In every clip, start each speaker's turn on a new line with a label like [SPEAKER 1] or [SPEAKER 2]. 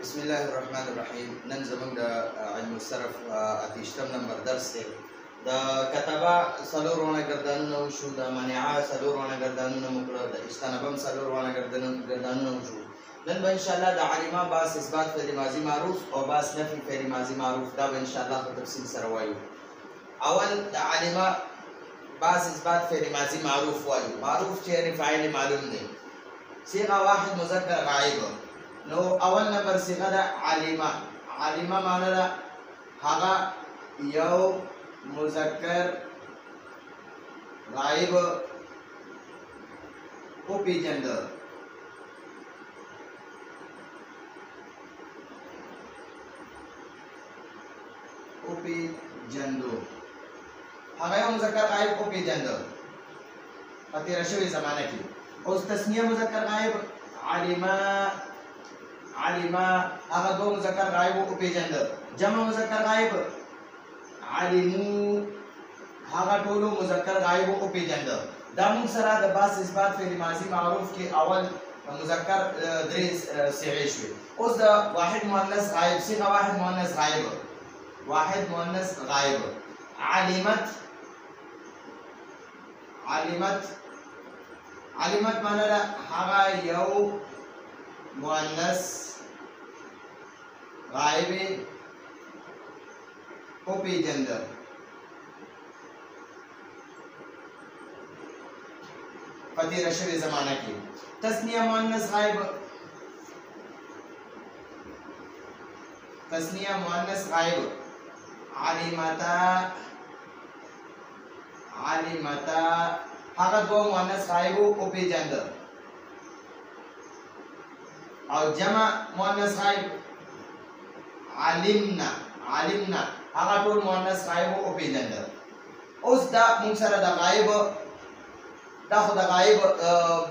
[SPEAKER 1] बिस्मिल्लाहिर्रहमानिर्रहीम। नन ज़मंग इल्म सरफ अतिशतम नंबर दर्स है द कतबा सलोरवाना गर्दानुना वशु द मनिआ सलोरवाना गर्दानुना मुकरा द इस्तनबम सलोरवाना गर्दानुना वशु नन ब इंशाअल्लाह द आलिमा बास इस्बात फ़ेल माज़ी मारूफ और बास नफ़ी फ़ेल माज़ी मारूफ दा ब इंशाअल्लाह तफसील सर वायु। अवल द आलिमा बास इस्बात फ़ेल माज़ी मारूफ वायु। मारूफ चेहरे फ़ाइल मालूम नहीं सीगा वाहिद मुज़क्कर गायब नो अवल नंबर सिगा दा आलिमा। आलिमा माना दा हागा यौ मुज़क्कर गायब को पीजंद हागा यौ मुज़क्कर गायब को पीजंद पति रशवी ज़माने की। उस तस्निया मुज़क्कर गायब आलिमा आलिमा हागा दो मुज़क्कर गायब को पीजंद। जमा मुज़क्कर गायब आलिमू हागा टोलो मुज़क्कर गायब को पीजंद। दामुन सरा द बास इस्बात फ़ेल माज़ी मारूफ के अवल मुज़क्कर द्रेस सिगेश हुए। उस द वाहिद मुअन्नस गायब सिगा वाहिद मुअन्नस गायब वाहिद मुअन्नस गायब आलिमत आलिमत आलिमत माना ला हागा यौ मुअन्नस गायब को पीजंद। पति रशवी ज़माना की। तस्निया मुअन्नस गायब तस्निया मुअन्नस गायब आलिमता आलिमता हागा दो मुअन्नस गायब को पीजंद। और जमा मुअन्नस गायब आलिमना आलिमना हागा टोल मुअन्नस गायब को पीजंद। उस दा मुंसरा दा गायब दा खुदा गायब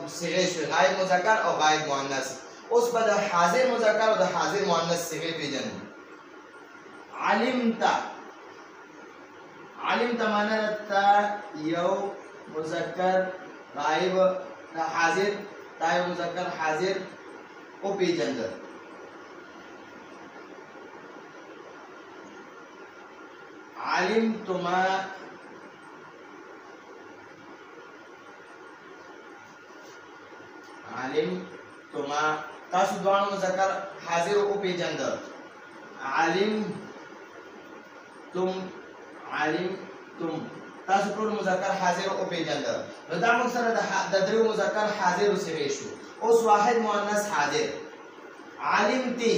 [SPEAKER 1] सिगेश गायब मुज़क्कर और गायब मुअन्नस। उस बद हाजिर मुज़क्कर और हाजिर मुअन्नस सिगे पीजंद। आलिमता आलिमता माना ता यौ मुज़क्कर गायब ता हाजिर ता यौ मुज़क्कर हाजिर को पीजंद। आलिमतुमा आलिमतुमा तासु दोनों मुज़क्कर हाजिर को पीजंद। आलिम तुम तासु टोल मुज़क्कर हाजिर को पीजंद। रदा मुक्सर दद्रु मुज़क्कर हाजिर सिगेशु उस वाहिद मुअन्नस हाजिर आलिमती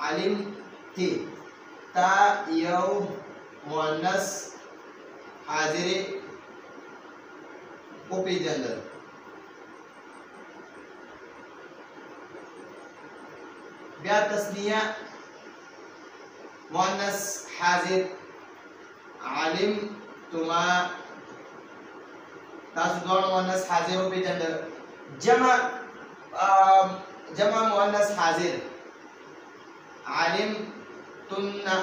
[SPEAKER 1] आलिमती ता यौ मुअन्नस हाजिर को पीजंद। ब्या तस्निया मुअन्नस हाजिर आलिम तुमा तासु दोनों मुअन्नस हाजिर को पीजंद। जमा जमा मुअन्नस हाजिर आलिम तुन्ना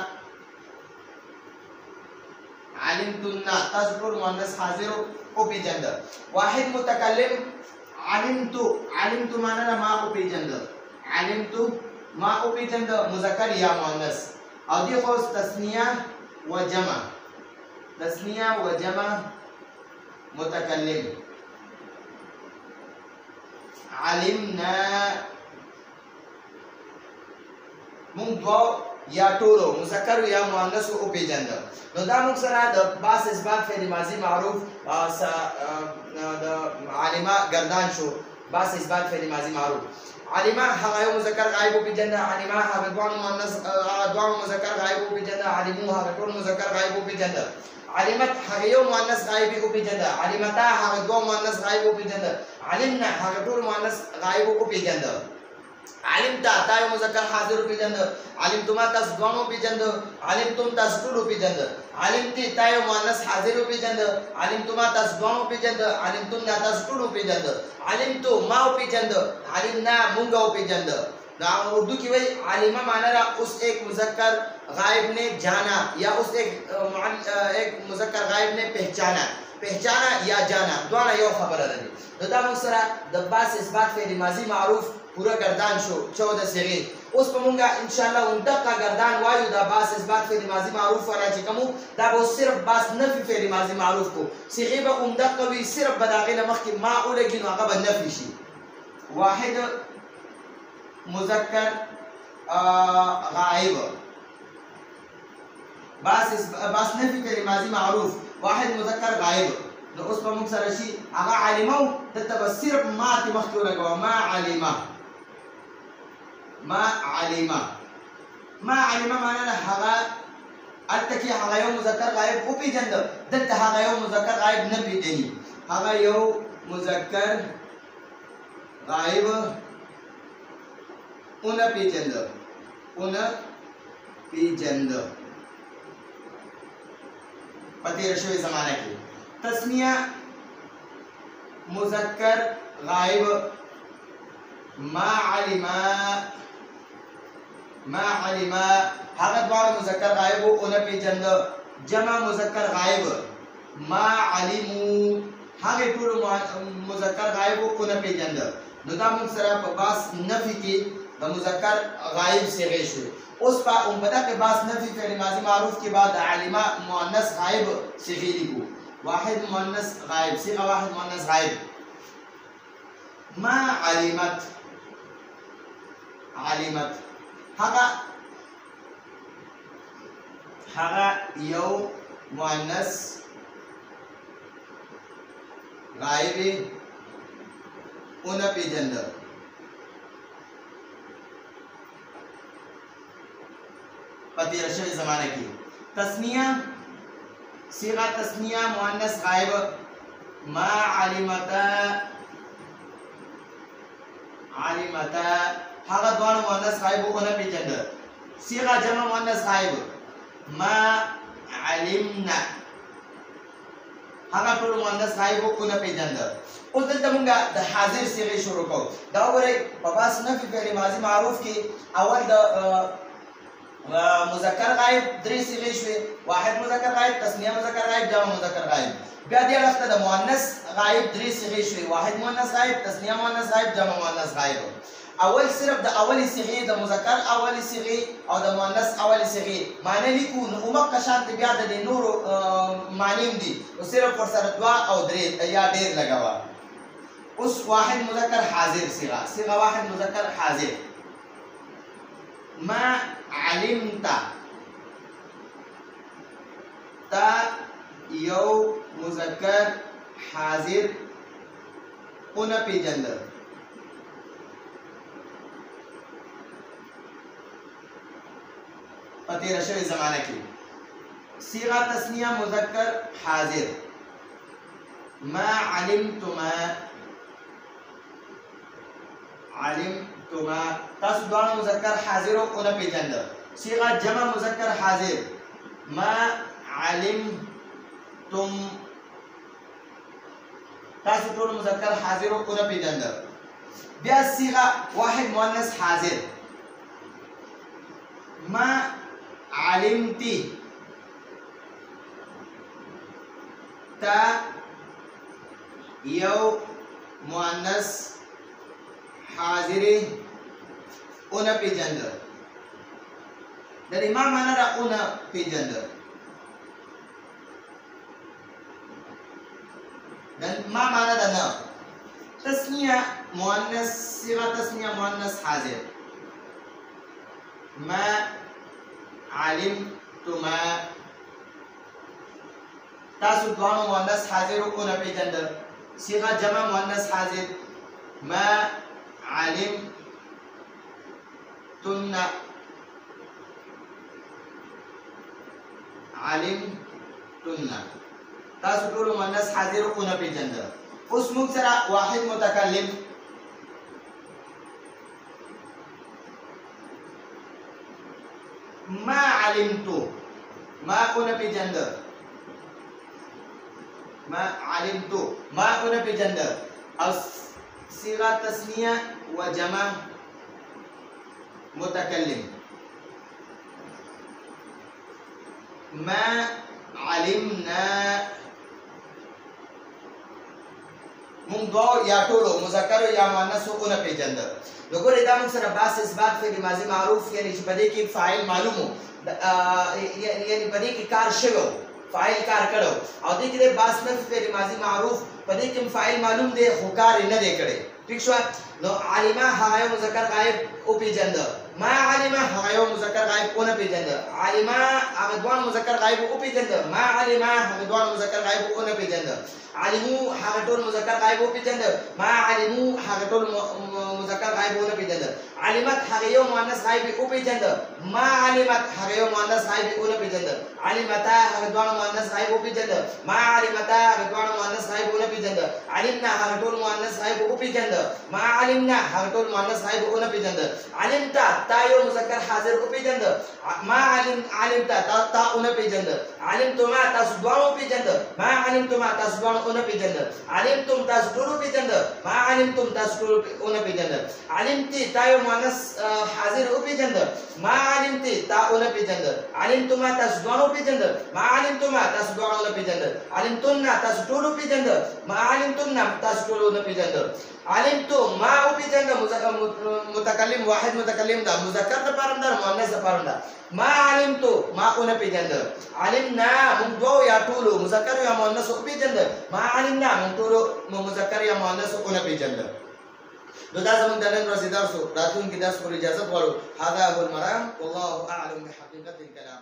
[SPEAKER 1] तासु टोल मुअन्नस हाजिर को पीजंद। वाहिद मुतकल्लिम आलिमतु माना मा को पीजंद। आलिमतु मा को पीजंद मुज़क्कर या मुअन्नस। और देखो तस्निया व जमा मुतकल्लिम आलिमना मुंग दो या टोलो मुज़क्कर या मुअन्नस को पीजंद। दा मुक्सरा द बास इस्बात फ़ेल माज़ी मारूफ द आलिमा गर्दान शो बास इस्बात फ़ेल माज़ी मारूफ आलिमा हागा यौ मुज़क्कर गायब को पीजंद। आलिमा हागा दोनों मुअन्नस दोनों मुज़क्कर गायब को पीजंद। आलिमू हागा टोल मुज़क्कर गायब को पीजंद। आलिमत हागा यौ मुअन्नस गायब को पीजंद। आलिमता हागा दो मुअन्नस गायब को पीजंद। आलिमना हागा टोल मुअन्नस गायब को पीजंद। आलिमता ता यौ मुज़क्कर हाजिर को पीजंद। आलिमतुमा तास दोनों पीजंद। आलिमतुम तास टोल पीजंद। आलिमती ता यौ मुअन्नस हाजिर को पीजंद। आलिमतुमा तास दोनों पीजंद। आलिमतुम ना तास टोल पीजंद। आलिमतु मा पीजंद। आलिमना मुंगा पीजंद। उर्दू की वही आलिमा माना रहा उस एक मुज़क्कर गायब ने जाना या उस एक मुज़क्कर गायब ने पहचाना। پہچانا یا جانا دواړه یو خبره ده نو دا موږ سره د باس اثبات فعل ماضی معروف پورا گردان شو 14 صيغې اوس په مونږه ان شاء الله اندقه گردان وایو دا باس اثبات فعل ماضی معروف ولا چې کوم دا به صرف باس نفي فعل ماضی معروف کو صيغې به اندقه وي صرف بداغه مخکې ما اولګي نو هغه به نفي شي واحد مذکر غائب باس نفي فعل ماضی معروف واحد مذکر غائب نو اوس په موږ سره شي هغه عالمو دته به صرف ما ته مخکې ولګو ما علمه ما علمه معنا هغه التکی هغه یو مذکر غائب او پیجند دلته هغه یو مذکر غائب نه پیژني هغه یو مذکر غائب اون پیجند پتہ رشوی زمانہ کی تسنیہ مذکر غائب ما علما هغه دوه مذکر غائب او نه پیجند جمع مذکر غائب ما علمو هغه ټول مذکر غائب او نه پیجند نو دا موږ سره په باس نفي کې د مذکر غائب صيغه شو اوس په عمده کې باس نفي فعل ماضی معروف کے بعد علما مؤنث غائب صيغه لیکو واحد مؤنث غائب صيغه واحد مؤنث غائب ما علمت هغه یو مؤنث غائب اون پیجند پتی رشوی زمانہ کی تسنیہ صیغہ تسنیہ مؤنث غائب ما علمتا هغه دوه مؤنث غائب اون پیجند صيغه جمع مؤنث غائب ما علمنا هغه ټول مؤنث غائب اون پیجند اوس دلته موږ د حاضر صيغه شروع کوو دا وګورئ په باس نفي فعل ماضی معروف کې اول د مذکر غائب درې صيغې شوې واحد مذکر غائب تسنیه مذکر غائب جمع مذکر غائب بیا دې وخت د مؤنث غائب درې صيغې شوې واحد مؤنث غائب تسنیه مؤنث غائب جمع مؤنث غائب اول صرف د اولی صيغې د مذکر اولی صيغې او د مؤنث اولی صيغې معنی لیکو نو عمق شانت بیا د نورو معنی دي او صرف پر سره دوا او درې یا ډېر لګاوه اوس واحد مذکر حاضر صيغه واحد مذکر حاضر ما علمت تا یو مذکر حاضر اون پیجند پتی رشوی زمانہ کی صیغہ تسنیہ مذکر حاضر ما علمتما تاسو دوه مذکر حاضر او نه پیژند صيغه جمع مذکر حاضر ما علمتم تاسو ټول مذکر حاضر او نه پیژند بیا صيغه واحد مؤنث حاضر ما علمتي تا یو مؤنث حاضر اون پیجند در امام مانا را اون پیجند dan ما مانا دا نا تسنیه مؤنث صيغه تسنیه مؤنث حاضر ما علمتما تاسو دوه مؤنث حاضر اون پیجند صيغه جمع مؤنث حاضر ما علمتن تاسو ټول مؤنث حاضر او نه پیژند اوس موږ سره واحد متکلم ما علمت ما او نه پیژند ما او نه پیژند او صيغه تسنیه و جمع متكلم ما علمنا مونږ دوه یا ټولو مذکر یا مؤنث ونه پیژندل. نو ګورئ دا موږ سره باس اثبات فعل ماضي معروف یعنی چې په دې کې فاعل معلوم و یعنی په دې کې کار شوی فاعل کار کړو او دې کې باس نفي فعل ماضي معروف په دې کې فاعل معلوم دی خو کار نه دی کړی. ٹھیک شو. نو علما هغه یو مذکر غایب او پیژند. ما علما هغه یو مذکر غایب او نه پیژند. علما هغه دوه مذکر غایب او پیژند. ما علما هغه دوه مذکر غایب او نه پیژند. علمو هغه ټول مذکر غایب او پیژند. ما علمو هغه ټول مذکر غایب او نه پیژند. علمت هغه یو مؤنث غایب او پیژند. ما علمت هغه یو مؤنث غایب او نه پیژند. علمتا هغه دوه مؤنث غایب او پیژند. ما علمتا هغه دوه مؤنث غایب او نه پیژند. علمنا هغه ټول مؤنث غایب او پیژند. ما علمنا هغه ټول مؤنث غایب او نه پیژند. علمتا تا یو مذکر حاضر او پیژند. ما علمتا تا او نه پیژند. علمتما تاسو دوه او پیژند. ما علمتما تاسو دوه او نه پیژند. علمتم تاسو ټول او پیژند. ما علمتم تاسو ټول او نه پیژند. علمتی تا یو مؤنث حاضر او پیژند. ما علمتی تا او نه پیژند. علمتما تاسو دوه او پیژند. ما علمتما تاسو دوه او نه پیژند. علمتن تاسو ټول او پیژند. ما علمتن تاسو ټول او نه پیژند. علمتو ما او پیژند متکلم واحد متکلم دا مذکر لپاره دا مؤنث لپاره دا. ما علمتو ما او نه پیژند. علمنا موږ دوه یا ټول مذکر یا مؤنث او پیژند. ما علمنا موږ ټول مذکر یا مؤنث او نه پیژند. نو دا زموږ د نن ورځې درس راتلونکي درس پر اجازه غواړو. هذا هو المرام والله اعلم بحقيقه الكلام.